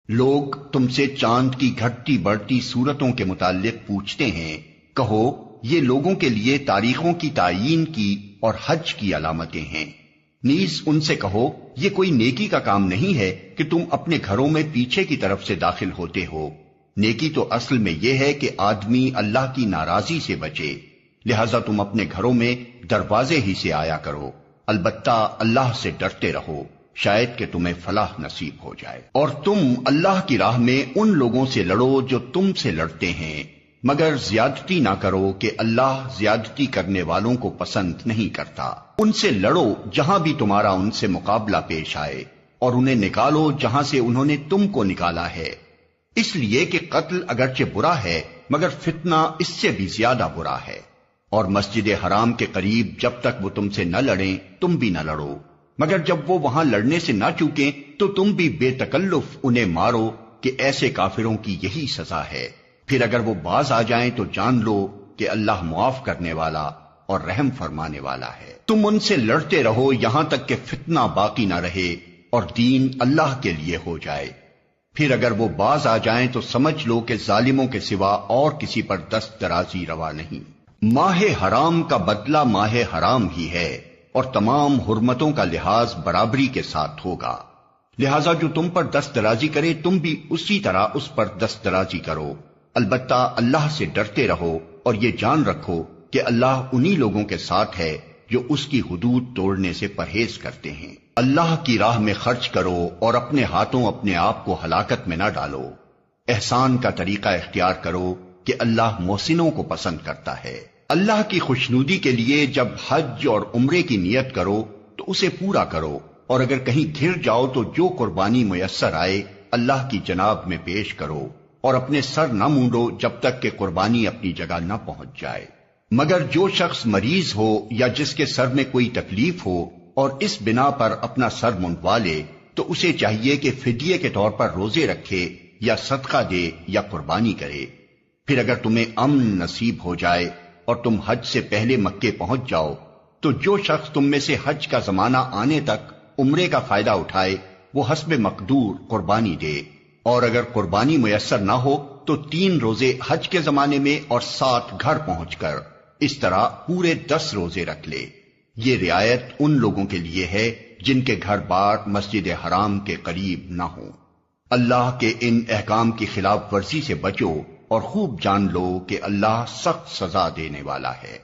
لوگ تم سے چاند کی گھٹتی بڑھتی صورتوں کے متعلق پوچھتے ہیں، کہو یہ لوگوں کے لیے تاریخوں کی تعیین کی اور حج کی علامتیں ہیں۔ نیز ان سے کہو یہ کوئی نیکی کا کام نہیں ہے کہ تم اپنے گھروں میں پیچھے کی طرف سے داخل ہوتے ہو۔ نیکی تو اصل میں یہ ہے کہ آدمی اللہ کی ناراضی سے بچے، لہذا تم اپنے گھروں میں دروازے ہی سے آیا کرو، البتہ اللہ سے ڈرتے رہو، شاید کہ تمہیں فلاح نصیب ہو جائے۔ اور تم اللہ کی راہ میں ان لوگوں سے لڑو جو تم سے لڑتے ہیں، مگر زیادتی نہ کرو کہ اللہ زیادتی کرنے والوں کو پسند نہیں کرتا۔ ان سے لڑو جہاں بھی تمہارا ان سے مقابلہ پیش آئے، اور انہیں نکالو جہاں سے انہوں نے تم کو نکالا ہے، اس لیے کہ قتل اگرچہ برا ہے مگر فتنہ اس سے بھی زیادہ برا ہے۔ اور مسجد حرام کے قریب جب تک وہ تم سے نہ لڑیں تم بھی نہ لڑو، مگر جب وہ وہاں لڑنے سے نہ چوکیں تو تم بھی بے تکلف انہیں مارو، کہ ایسے کافروں کی یہی سزا ہے۔ پھر اگر وہ باز آ جائیں تو جان لو کہ اللہ معاف کرنے والا اور رحم فرمانے والا ہے۔ تم ان سے لڑتے رہو یہاں تک کہ فتنہ باقی نہ رہے اور دین اللہ کے لیے ہو جائے۔ پھر اگر وہ باز آ جائیں تو سمجھ لو کہ ظالموں کے سوا اور کسی پر دست درازی روا نہیں۔ ماہ حرام کا بدلہ ماہ حرام ہی ہے، اور تمام حرمتوں کا لحاظ برابری کے ساتھ ہوگا، لہذا جو تم پر دست درازی کرے تم بھی اسی طرح اس پر دست درازی کرو، البتہ اللہ سے ڈرتے رہو اور یہ جان رکھو کہ اللہ انہی لوگوں کے ساتھ ہے جو اس کی حدود توڑنے سے پرہیز کرتے ہیں۔ اللہ کی راہ میں خرچ کرو اور اپنے ہاتھوں اپنے آپ کو ہلاکت میں نہ ڈالو۔ احسان کا طریقہ اختیار کرو کہ اللہ محسنوں کو پسند کرتا ہے۔ اللہ کی خوشنودی کے لیے جب حج اور عمرے کی نیت کرو تو اسے پورا کرو، اور اگر کہیں گھر جاؤ تو جو قربانی میسر آئے اللہ کی جناب میں پیش کرو، اور اپنے سر نہ مونڈو جب تک کہ قربانی اپنی جگہ نہ پہنچ جائے۔ مگر جو شخص مریض ہو یا جس کے سر میں کوئی تکلیف ہو اور اس بنا پر اپنا سر منڈوا لے تو اسے چاہیے کہ فدیے کے طور پر روزے رکھے یا صدقہ دے یا قربانی کرے۔ پھر اگر تمہیں امن نصیب ہو جائے اور تم حج سے پہلے مکے پہنچ جاؤ تو جو شخص تم میں سے حج کا زمانہ آنے تک عمرے کا فائدہ اٹھائے وہ حسب مقدور قربانی دے، اور اگر قربانی میسر نہ ہو تو 3 روزے حج کے زمانے میں اور 7 گھر پہنچ کر، اس طرح پورے 10 روزے رکھ لے۔ یہ رعایت ان لوگوں کے لیے ہے جن کے گھر بار مسجد حرام کے قریب نہ ہوں۔ اللہ کے ان احکام کی خلاف ورزی سے بچو اور خوب جان لو کہ اللہ سخت سزا دینے والا ہے۔